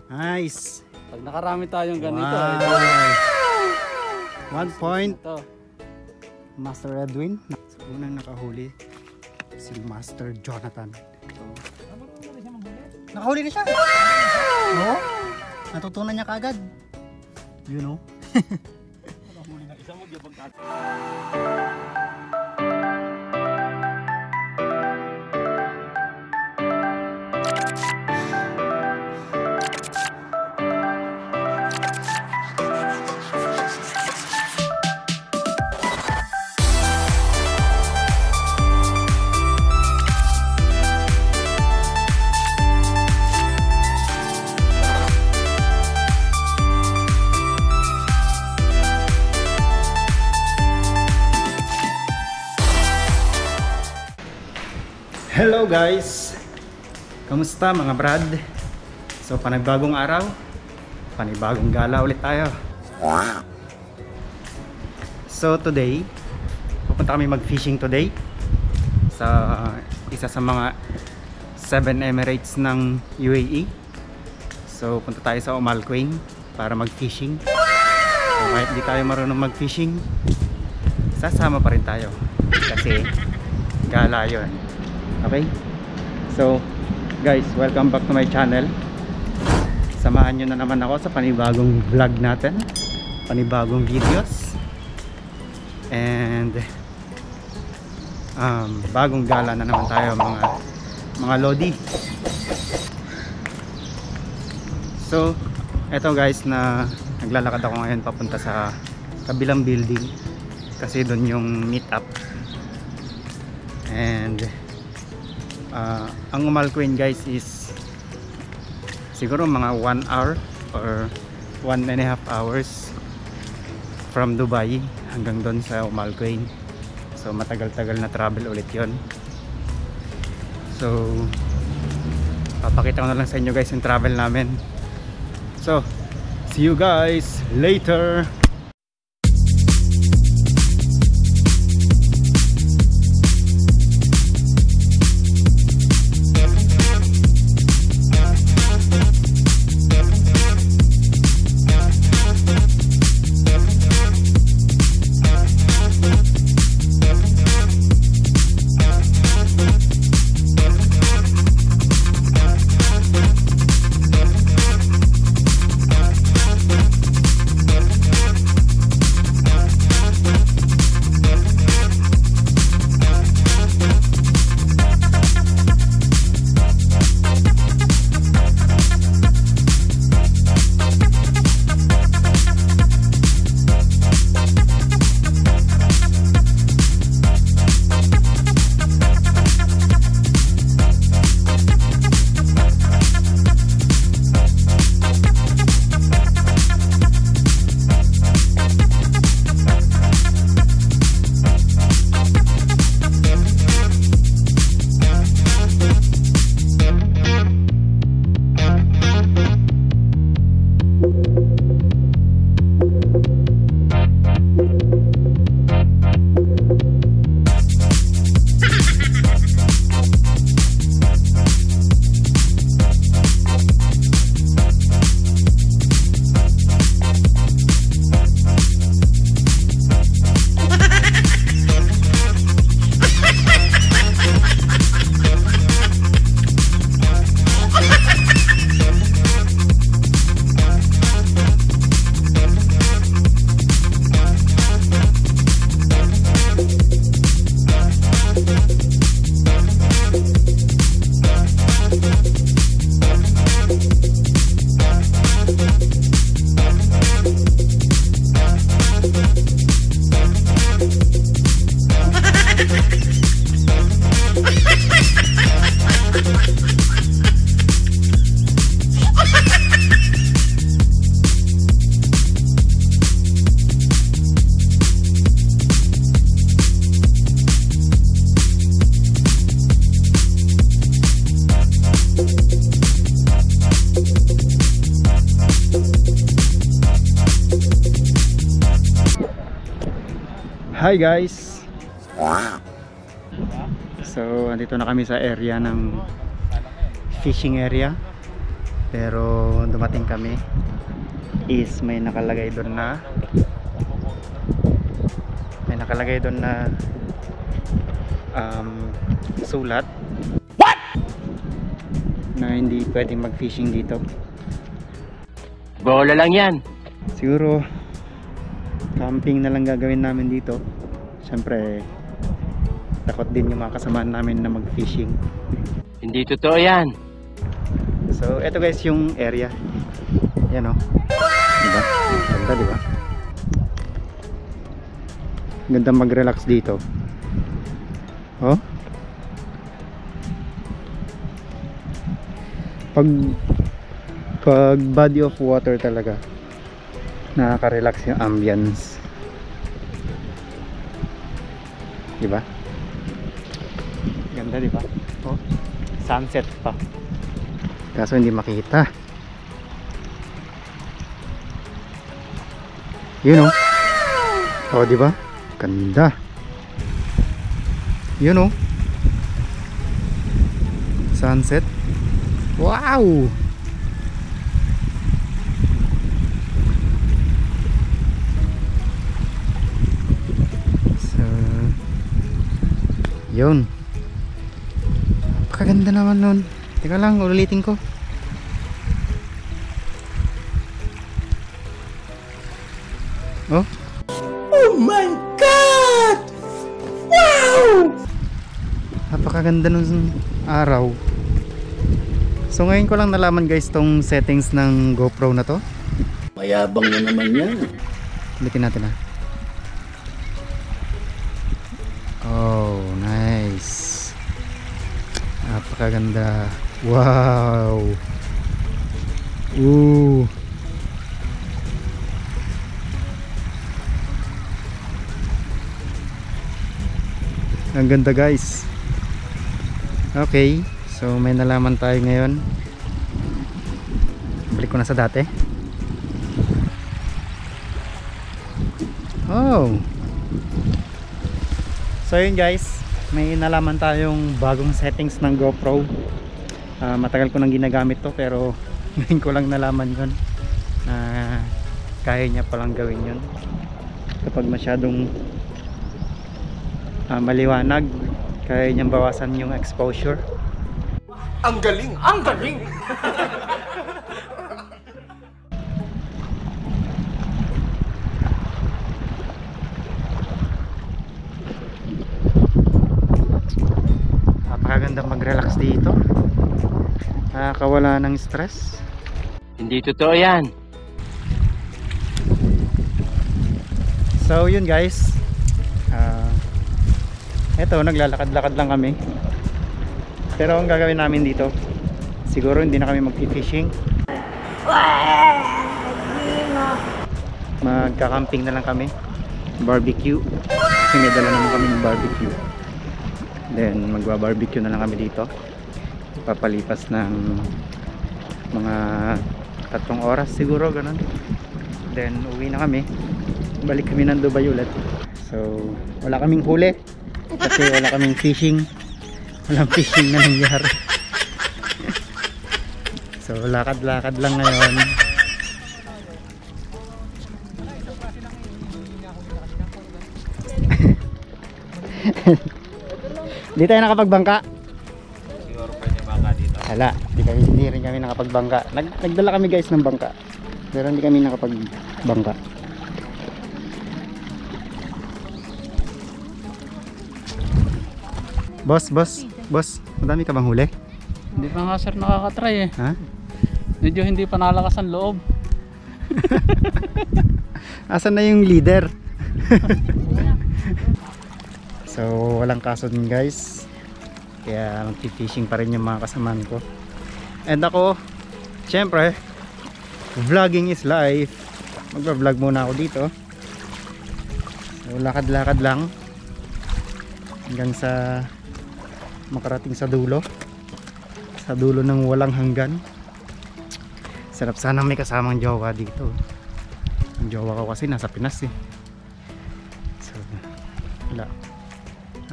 Nice. Pag nakarami tayong ganito, Wow. 1 point. ito. Master Edwin. So, unang nakahuli si Master Jonathan. So, nakahuli na siya. Oo. Natutunan niya kagad. You know. Nakahuli na isa mo gyapon ka. Hello guys! Kamusta mga brad? So panibagong araw, panibagong gala ulit tayo. So today, pupunta kami mag-fishing today sa isa sa mga 7 Emirates ng UAE. So punta tayo sa Umm Al Quwain para mag-fishing. So kahit di tayo marunong mag-fishing, sasama pa rin tayo kasi gala yun. Okay? So guys, welcome back to my channel. Samahan nyo na naman ako sa panibagong vlog natin, panibagong videos, and bagong gala na naman tayo mga lodi. So eto guys, na naglalakad ako ngayon papunta sa kabilang building kasi doon yung meet up. And ang Umm Al Quwain guys is siguro mga 1 hour or 1.5 hours from Dubai hanggang doon sa Umm Al Quwain. So matagal-tagal na travel ulit yon. So papakita ko na lang sa inyo guys yung travel namin. So see you guys later. Hi guys! So andito na kami sa area ng fishing area. Pero dumating kami is may nakalagay doon na sulat na hindi pwedeng mag-fishing dito. Bola lang yan. Siguro camping na lang gagawin namin dito. Siyempre takot din yung mga kasamaan namin na mag-fishing. Hindi totoo yan. So eto guys yung area. Yan o. Diba? Ganda diba? Ganda mag-relax dito. Oh. Pag body of water talaga, nakaka-relax yung ambience. Diba? Ganda diba? Oh. Sunset pa. Kaso hindi makita. Yun oh. Oh diba? Ganda. Yun oh. Sunset. Wow. So yun. Napakaganda naman nun. Teka lang, ulitin ko. Oh. Oh my God! Wow! Napakaganda nung araw. So ngayon ko lang nalaman guys tong settings ng GoPro na to. Mayabang na naman yan. Ulitin natin ha. Oh, nice. Napakaganda. Wow. Ooh. Ang ganda guys. Okay, so may nalaman tayo ngayon. Balik ko na sa dati. Oh. So yun guys, may nalaman tayong bagong settings ng GoPro. Matagal ko nang ginagamit to pero ngayon ko lang nalaman yun. Kaya niya palang gawin yun kapag masyadong maliwanag, kaya niyang bawasan yung exposure. Ang galing! Ang galing! Napakaganda mag-relax dito. Nakakawala ng stress. Hindi totoo yan. So yun guys, eto naglalakad-lakad lang kami. Pero ang gagawin namin dito, siguro hindi na kami mag-fishing. Magka-camping na lang kami. Barbecue. Kasi may dala naman kami ng barbecue. Then magba-barbecue na lang kami dito. Papalipas ng mga 3 oras siguro, ganun. Then uwi na kami. Balik kami ng Dubai ulit. So wala kaming huli kasi wala kaming fishing. Walang fishing na nangyari. So lakad-lakad lang ngayon. Di tayo nakapagbangka. Siguro pwede baka dito. Hala, hindi rin kami nakapagbangka. Nagdala kami guys ng bangka, pero hindi kami nakapagbangka. Boss, madami ka bang huli? Hindi pa nga sir nakakatry eh. Ha? Medyo hindi pa nalakas ang loob. Asan na yung leader? So walang kaso din guys, kaya mag-fishing pa rin yung mga kasamaan ko. And ako, syempre, vlogging is life. Magpa-vlog muna ako dito. So lakad-lakad lang hanggang sa makarating sa dulo ng walang hanggan. Sarap sana may kasamang jowa dito. Ang jowa ko kasi nasa Pinas eh. So wala,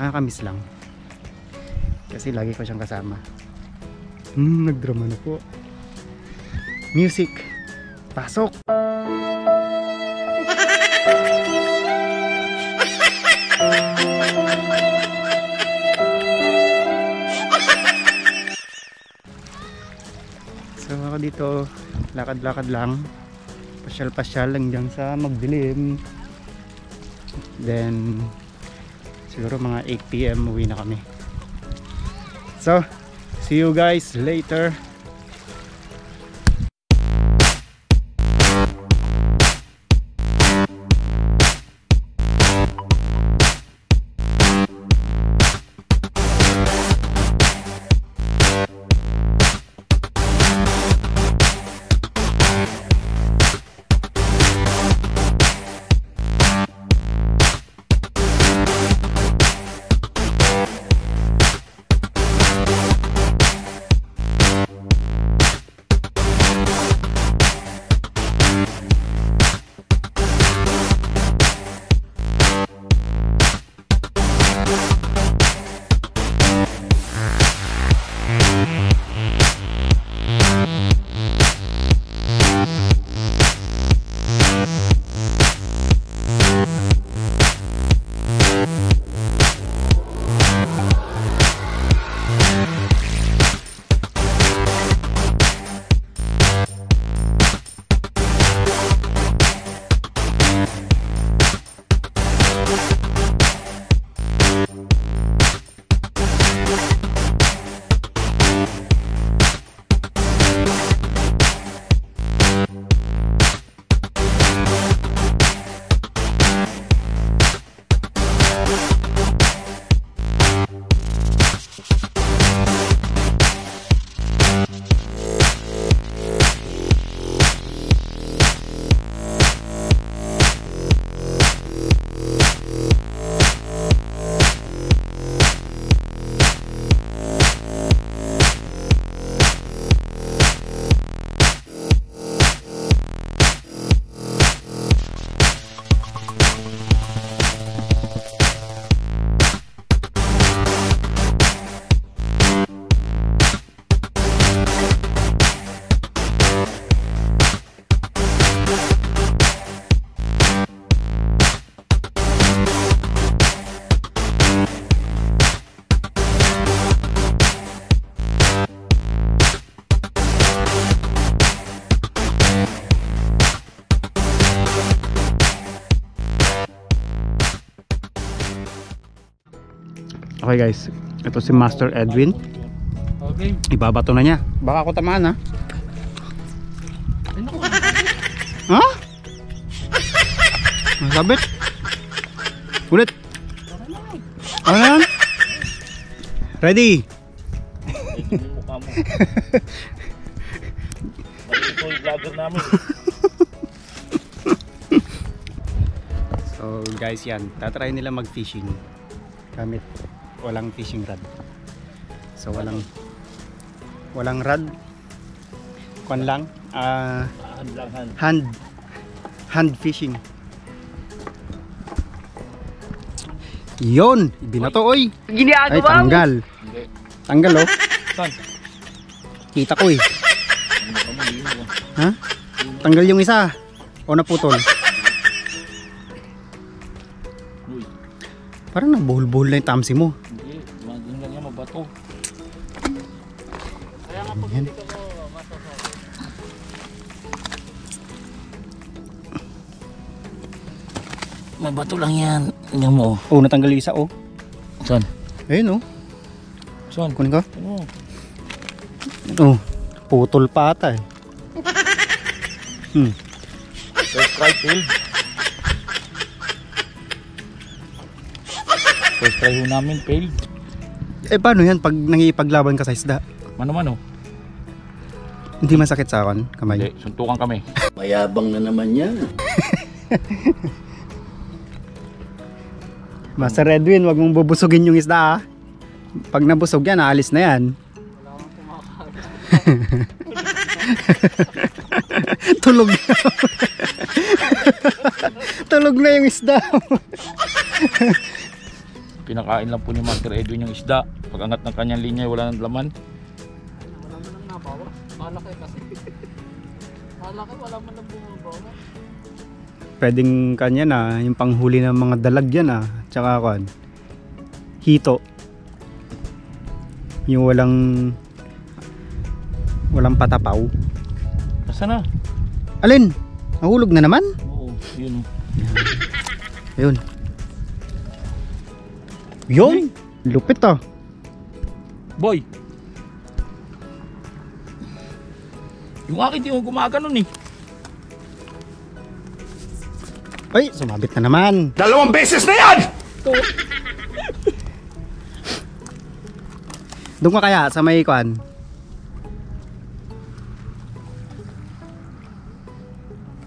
nakakamiss lang kasi lagi ko siyang kasama. Nagdrama na po. Music. Pasok. So ako dito, lakad-lakad lang. Pasyal-pasyal lang dyan sa magdilim. Then siguro mga 8 PM uwi na kami. So, see you guys later. Okay guys, ito si Master Edwin. Okay. Ibabato na niya. Baka ako tamaan ha. Ha? Masabit. Ulit. Ano yan? Ready? Mukha mo. Ito yung vlogger namin. So guys yan, tatry nila mag fishing gamit walang fishing rod. So walang rod, kwan lang, hand fishing. Yon, binato oy. Ay tanggal. Tanggal oh. Saan? Kita ko eh. Ha? Tanggal yung isa o naputol. Parang nabuhol-buhol na yung tamsi mo. Hindi, maging lang yan mabato. Kaya nga pag Ayan. hindi ka mo masasabi. Mabato lang yan. Tingnan mo. Oh, natanggal yung isa oh. Saan? Ayun oh. Saan? Kunin ko. Ano? Oh, putol pa ata eh. First try failed. First try ho namin failed. Eh paano yan pag nangipaglaban ka sa isda? Mano-mano? Hindi masakit sa akin, kamay? Hindi, suntukan kami. Mayabang na naman yan. Master Edwin, wag mong bubusugin yung isda ah. Pag nabusog yan, aalis na yan. Tulog na. Tulog na yung isda. Pinakain lang po ni Master Edwin yung isda. Pag angat ng kanyang linya, wala nang laman. Kala ko wala man lang bumabawa. Pwedeng kanya na, yung panghuli ng mga dalag yan Tsaka kwan, hito. Yung walang patapaw. Asa na? Alin? Nahulog na naman? Oo, yun. Ayun. Yun! Lupit Boy! Yung akin di mo gumaganon eh. Ay, sumabit na naman. 2 beses na yan! Doon ka kaya sa may kwan?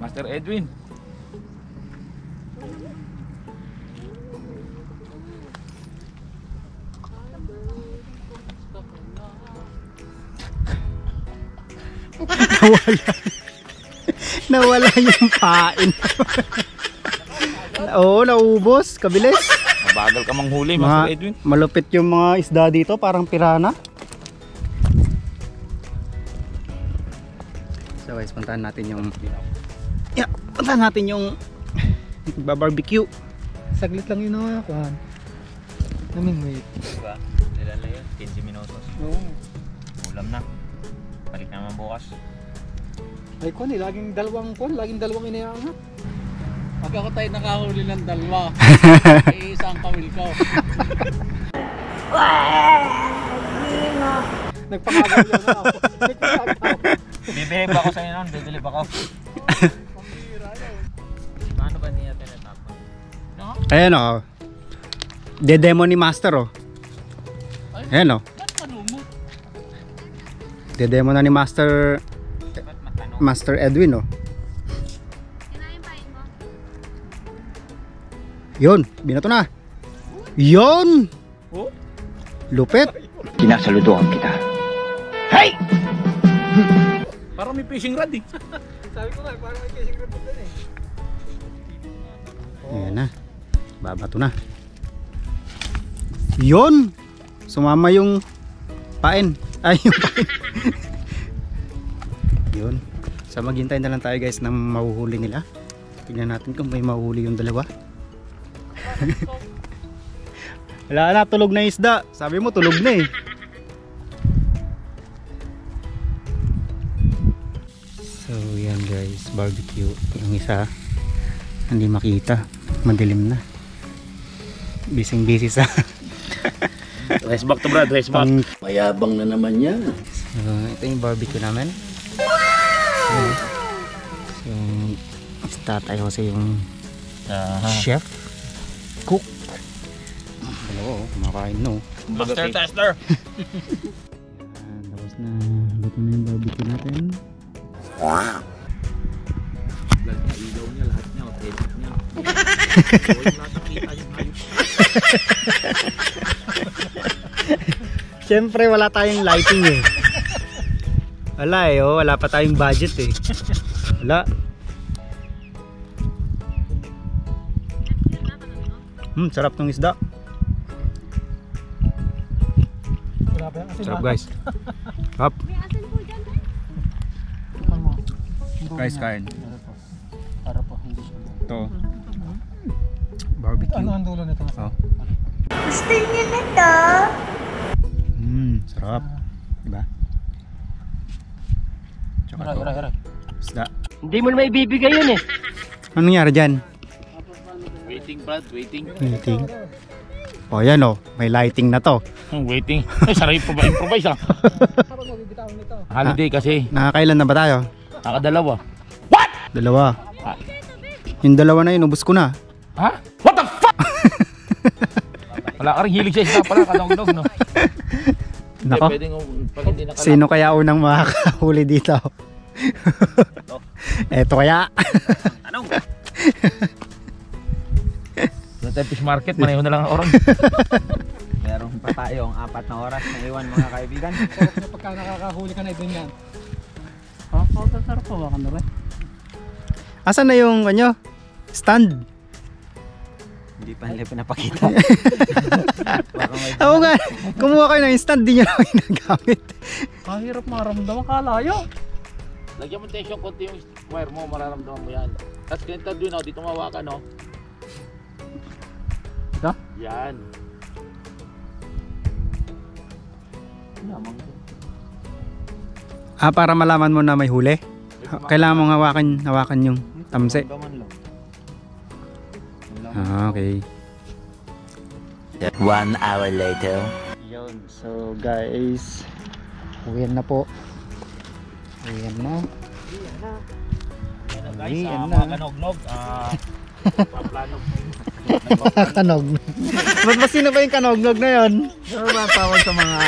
Master Edwin. Nawala yung pain. Oo, naubos. Kabilis. Mabagal ka manghuli, Master Edwin. Malupit yung mga isda dito, parang pirana. So guys, puntahan natin yung barbecue. Saglit lang yun kuhan. Namingwit. Diba? Nilala yun, 15 minutos. Oo. Ulam na. Balik naman bukas. Ay kuhan laging dalawang inayangat. Pag ako tayo nakahuli ng dalawa, isang kawil ko. Nagpangagaw lang ako. Bibihib ako sa inyo nun, bibili ako. Paano ba niya tinatapon? Ayan Dedemo ni Master Ayan Ba't manumot? Dedemo na ni Master Ba't matanong? Master Edwin Yun, binato na. Yun! Oh? Lupit. Sinasaludohan kita. Hey! Parang may fishing rod eh. Sabi ko nga, parang may fishing rod doon eh. Ayan na. Babato na. Yun! Sumama yung pain. Ay, yung pain. Yun. So maghintay na lang tayo guys ng mahuhuli nila. Tignan natin kung may mahuhuli yung dalawa. Wala na, tulog na isda. Sabi mo tulog na So yan guys, barbecue. Yung isa hindi makita, madilim na. Busy sa Race back to Brad, race back. Mayabang na naman yan. So ito yung barbecue namin. So si Tatay Jose yung chef, cook. Hello, kumakain Master Tester. Yan, tapos na luto na yung barbecue natin. Vlog niya, ilaw niya, lahat niya, edit niya. Lahat nakita yung ayos. Siyempre wala tayong lighting Wala wala pa tayong budget Wala. Sarap ng isda. Sarap guys. Sarap. Guys, kain. Ito. Barbecue. Ano ang dulo nito? Gusto niyo nito? Sarap. Diba? Tsaka ito. Isda. Hindi mo na may bibigay yun eh. Anong nangyari dyan? Waiting Brad, waiting. Lighting. O yan may lighting na to. Waiting. Ay, sarap pa ba improvise Kapag mabibitawan nito. Holiday kasi. Nakakailan na ba tayo? Nakadalawa. Dalawa. Ah. Yung dalawa na yun, ubos ko na. Ha? What the fuck? Wala ka rin hilig sa isda pala, kadong-dog no? Nako. Hindi, pwedeng pag hindi nakala. Sino kaya unang makakahuli dito? Eto kaya. Anong? Sa tayo fish market, maneho na lang ang oras. Meron pa tayong 4 na oras na iwan mga kaibigan. Sarap na pagka nakakahuli ka na doon yan. Sarap pa ba ka na ba? Asan na yung stand? Hindi pa nila pinapakita. Oo nga, kumuha kayo ng stand, di nyo na ginagamit. Kahirap maramdaman, kalayo. Lagyan mo tension konti yung wire mo, mararamdaman mo yan. Tapos ganito doon, oh, dito mawakan, no? Ito? Yan. Lamang ko. Para malaman mo na may huli. Kailangan mong hawakan yung tamse. Okay. 1 hour later. Yun. So guys, uwian na po. Uwian na. Guys, Uwian mga na. kanog-nog, paplanog. Kanog. Ba't ba sino ba yung kanognog na yun? Ano ba tawag sa mga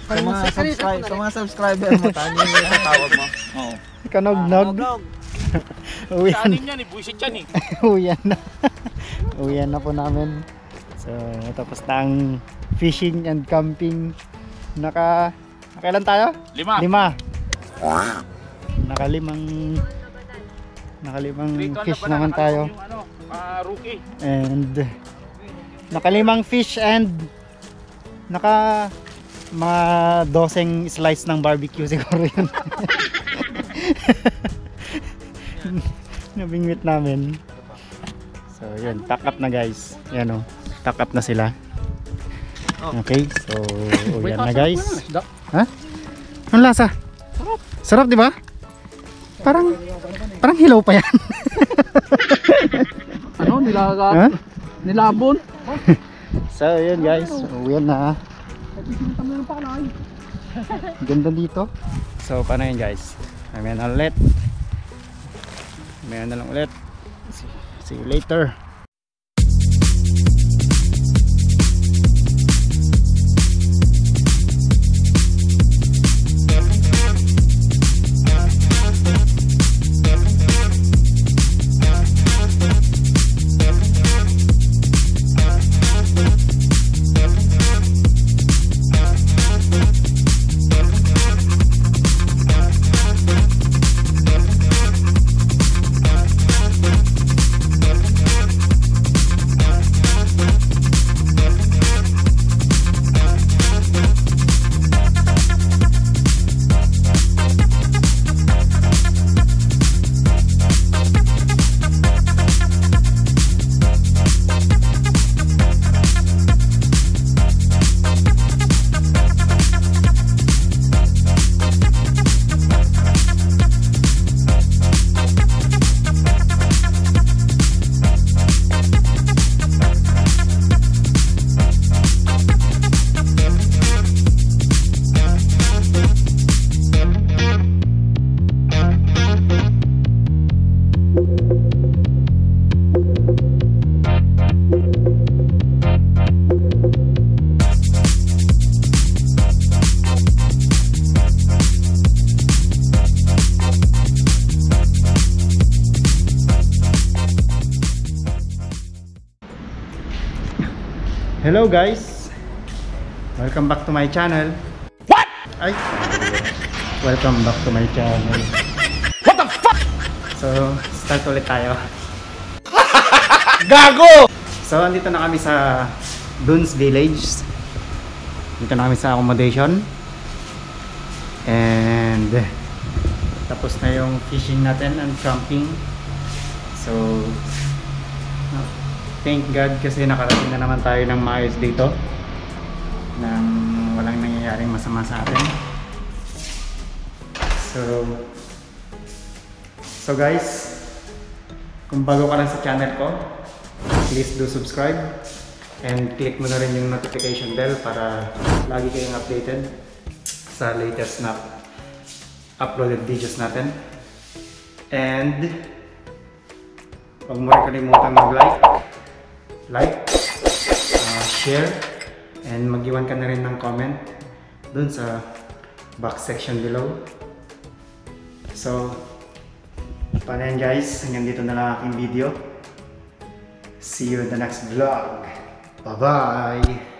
sa mga subscriber mo, tanya mo yung tawag mo. Oo. Kanognog. Uwian. Saanin yan eh, buisit yan eh. Uwian na. Uwian na po namin. So, tapos na ang fishing and camping. Nakailan tayo? 5. 5. Nakalimang fish naman tayo. Yung ano, rookie. And nakalimang fish and naka mga 12 slice ng barbecue siguro yun. Nabingwit namin. So yun, pack up na guys. Yan o, pack up na sila. Okay, so yan na guys. Ha? Ang lasa? Sarap di ba? Parang hilaw pa yan. Ano, Ha? nilabon? So yun guys, uwian na. Ganda dito. So paano yun guys? Mamaya na ulit. Mamaya na lang ulit. See you later. Hello guys, welcome back to my channel. What? Ay, welcome back to my channel. What the fuck? So, start ulit tayo. Gago! So, andito na kami sa Dunes Village. Dito na kami sa accommodation. And tapos na yung fishing natin and camping. So, thank God kasi nakarating na naman tayo ng maayos dito nang walang nangyayaring masama sa atin. So guys, kung bago ka lang sa channel ko, please do subscribe and click mo na rin yung notification bell para lagi kayong updated sa latest na uploaded videos natin. And huwag mo rin kalimutan mag-like, share, and mag-iwan ka na rin ng comment dun sa box section below. So, paano yan guys? Hanggang dito na lang aking video. See you in the next vlog. Bye-bye!